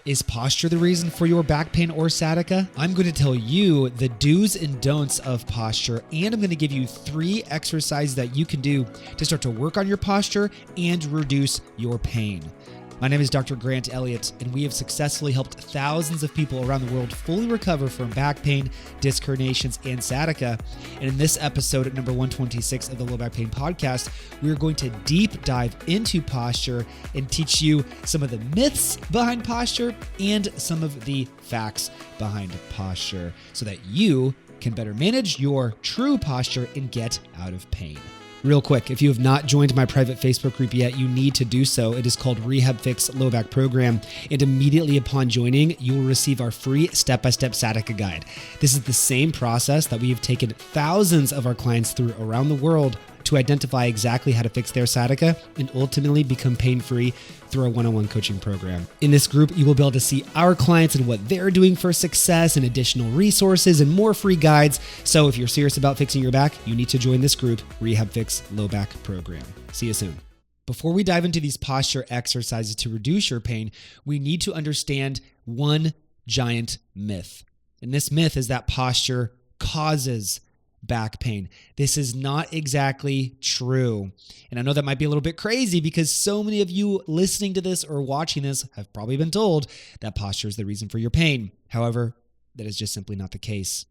Is posture the reason for your back pain or sciatica? I'm going to tell you the do's and don'ts of posture, and I'm going to give you 3 exercises that you can do to start to work on your posture and reduce your pain. My name is Dr. Grant Elliott, and we have successfully helped thousands of people around the world fully recover from back pain, disc herniations, and sciatica. And in this episode, number 126 of the Low Back Pain Podcast, we are going to deep dive into posture and teach you some of the myths behind posture and some of the facts behind posture so that you can better manage your true posture and get out of pain. Real quick, if you have not joined my private Facebook group yet, you need to do so. It is called RehabFix Low Back Program, and immediately upon joining, you will receive our free step-by-step sciatica guide. This is the same process that we have taken thousands of our clients through around the world to identify exactly how to fix their sciatica and ultimately become pain-free through our one-on-one coaching program. In this group, you will be able to see our clients and what they're doing for success and additional resources and more free guides. So if you're serious about fixing your back, you need to join this group, RehabFix Low Back Program. See you soon. Before we dive into these posture exercises to reduce your pain, we need to understand one giant myth. And this myth is that posture causes back pain. This is not exactly true. And I know that might be a little bit crazy because so many of you listening to this or watching this have probably been told that posture is the reason for your pain. However, that is just simply not the case.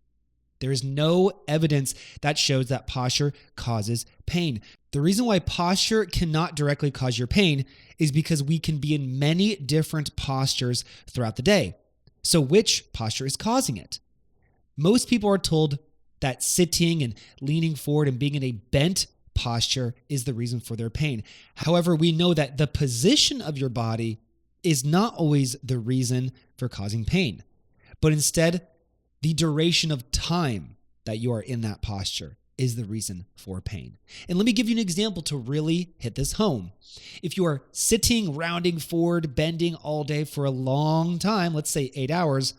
There is no evidence that shows that posture causes pain. The reason why posture cannot directly cause your pain is because we can be in many different postures throughout the day. So which posture is causing it? Most people are told that sitting and leaning forward and being in a bent posture is the reason for their pain. However, we know that the position of your body is not always the reason for causing pain, but instead, the duration of time that you are in that posture is the reason for pain. And let me give you an example to really hit this home. If you are sitting, rounding forward, bending all day for a long time, let's say 8 hours,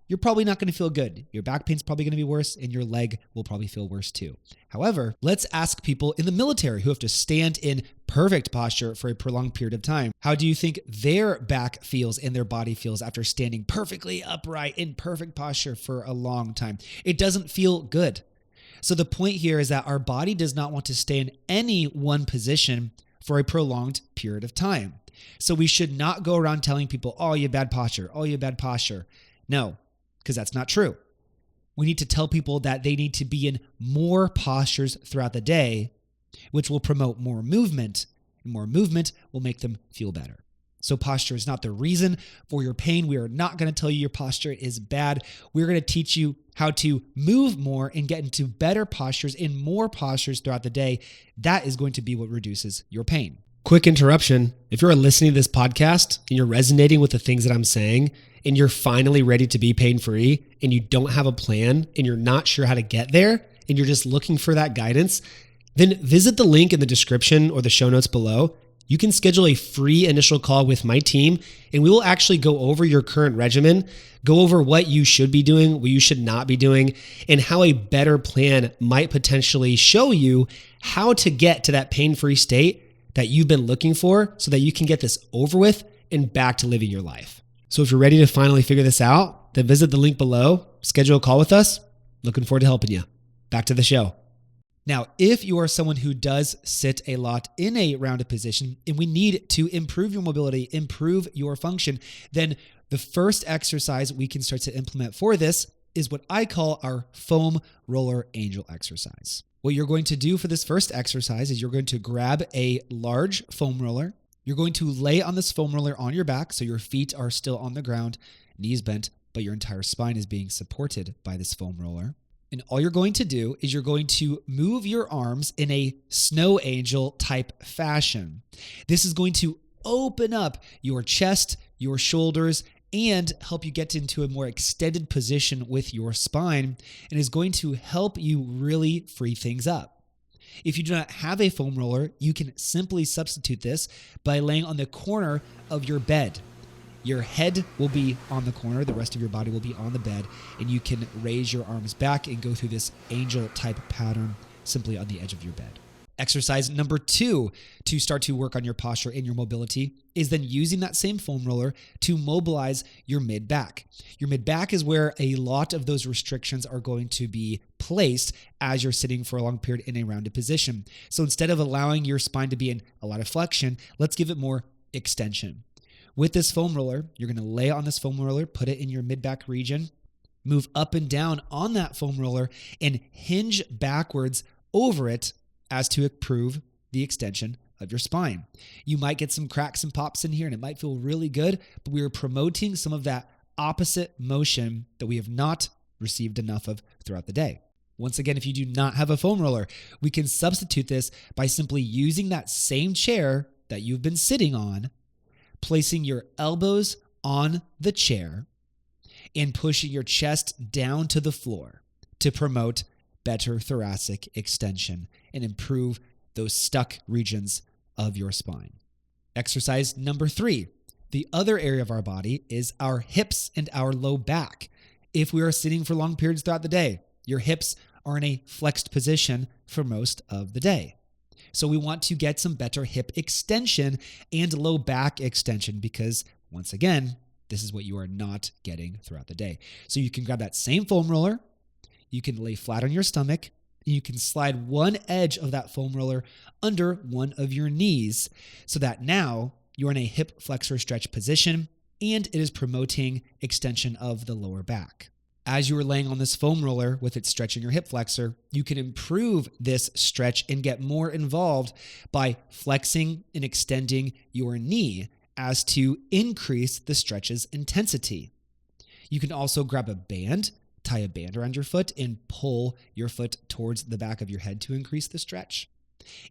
you're probably not going to feel good. Your back pain's probably going to be worse, and your leg will probably feel worse too. However, let's ask people in the military who have to stand in perfect posture for a prolonged period of time. How do you think their back feels and their body feels after standing perfectly upright in perfect posture for a long time? It doesn't feel good. So the point here is that our body does not want to stay in any one position for a prolonged period of time. So we should not go around telling people, oh, you have bad posture. Oh, you have bad posture. No. Because that's not true. We need to tell people that they need to be in more postures throughout the day, which will promote more movement, and more movement will make them feel better. So posture is not the reason for your pain. We are not going to tell you your posture is bad. We're going to teach you how to move more and get into better postures and more postures throughout the day. That is going to be what reduces your pain. Quick interruption. If you're listening to this podcast and you're resonating with the things that I'm saying, and you're finally ready to be pain-free, and you don't have a plan, and you're not sure how to get there, and you're just looking for that guidance, then visit the link in the description or the show notes below. You can schedule a free initial call with my team, and we will actually go over your current regimen, go over what you should be doing, what you should not be doing, and how a better plan might potentially show you how to get to that pain-free state that you've been looking for so that you can get this over with and back to living your life. So if you're ready to finally figure this out, then visit the link below, schedule a call with us. Looking forward to helping you. Back to the show. Now, if you are someone who does sit a lot in a rounded position and we need to improve your mobility, improve your function, then the first exercise we can start to implement for this is what I call our foam roller angel exercise. What you're going to do for this first exercise is you're going to grab a large foam roller. You're going to lay on this foam roller on your back so your feet are still on the ground, knees bent, but your entire spine is being supported by this foam roller. And all you're going to do is you're going to move your arms in a snow angel type fashion. This is going to open up your chest, your shoulders, and help you get into a more extended position with your spine, and is going to help you really free things up. If you do not have a foam roller, you can simply substitute this by laying on the corner of your bed. Your head will be on the corner, the rest of your body will be on the bed, and you can raise your arms back and go through this angel type pattern simply on the edge of your bed. Exercise number 2 to start to work on your posture and your mobility is then using that same foam roller to mobilize your mid-back. Your mid-back is where a lot of those restrictions are going to be placed as you're sitting for a long period in a rounded position. So instead of allowing your spine to be in a lot of flexion, let's give it more extension. With this foam roller, you're going to lay on this foam roller, put it in your mid-back region, move up and down on that foam roller, and hinge backwards over it as to improve the extension of your spine. You might get some cracks and pops in here and it might feel really good, but we are promoting some of that opposite motion that we have not received enough of throughout the day. Once again, if you do not have a foam roller, we can substitute this by simply using that same chair that you've been sitting on, placing your elbows on the chair, and pushing your chest down to the floor to promote better thoracic extension and improve those stuck regions of your spine. Exercise number 3. The other area of our body is our hips and our low back. If we are sitting for long periods throughout the day, your hips are in a flexed position for most of the day. So we want to get some better hip extension and low back extension because, once again, this is what you are not getting throughout the day. So you can grab that same foam roller, you can lay flat on your stomach, and you can slide one edge of that foam roller under one of your knees so that now you're in a hip flexor stretch position and it is promoting extension of the lower back. As you are laying on this foam roller with it stretching your hip flexor, you can improve this stretch and get more involved by flexing and extending your knee as to increase the stretch's intensity. You can also grab a band, tie a band around your foot, and pull your foot towards the back of your head to increase the stretch.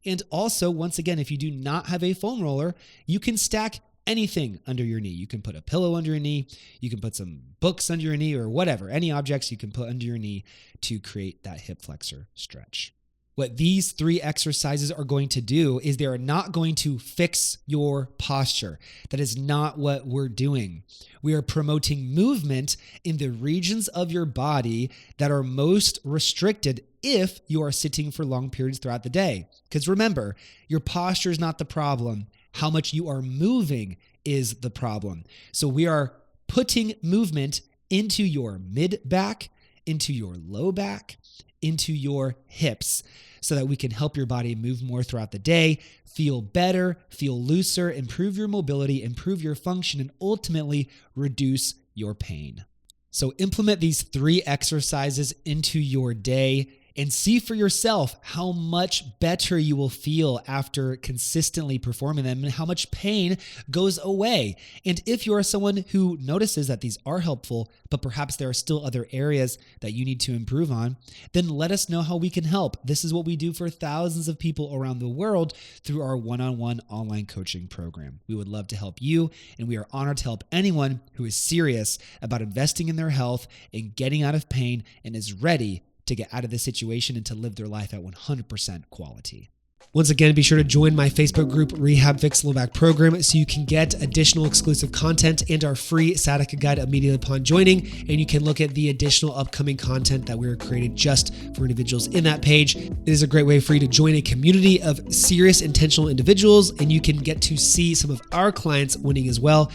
And also, once again, if you do not have a foam roller, you can stack anything under your knee. You can put a pillow under your knee, you can put some books under your knee, or whatever, any objects you can put under your knee to create that hip flexor stretch. What these 3 exercises are going to do is they are not going to fix your posture. That is not what we're doing. We are promoting movement in the regions of your body that are most restricted if you are sitting for long periods throughout the day. Because remember, your posture is not the problem. How much you are moving is the problem. So we are putting movement into your mid-back, into your low back, into your hips so that we can help your body move more throughout the day, feel better, feel looser, improve your mobility, improve your function, and ultimately reduce your pain. So implement these 3 exercises into your day and see for yourself how much better you will feel after consistently performing them and how much pain goes away. And if you are someone who notices that these are helpful, but perhaps there are still other areas that you need to improve on, then let us know how we can help. This is what we do for thousands of people around the world through our one-on-one online coaching program. We would love to help you, and we are honored to help anyone who is serious about investing in their health and getting out of pain and is ready to get out of this situation and to live their life at 100% quality. Once again, be sure to join my Facebook group, RehabFix Low Back Program, so you can get additional exclusive content and our free sciatica guide immediately upon joining. And you can look at the additional upcoming content that we're created just for individuals in that page. It is a great way for you to join a community of serious, intentional individuals, and you can get to see some of our clients winning as well,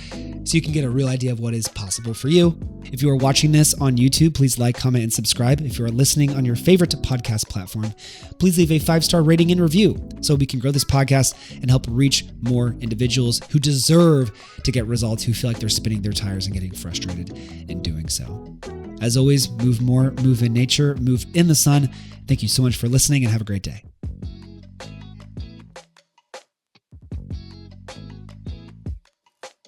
so you can get a real idea of what is possible for you. If you are watching this on YouTube, please like, comment, and subscribe. If you are listening on your favorite podcast platform, please leave a 5-star rating and review so we can grow this podcast and help reach more individuals who deserve to get results, who feel like they're spinning their tires and getting frustrated in doing so. As always, move more, move in nature, move in the sun. Thank you so much for listening and have a great day.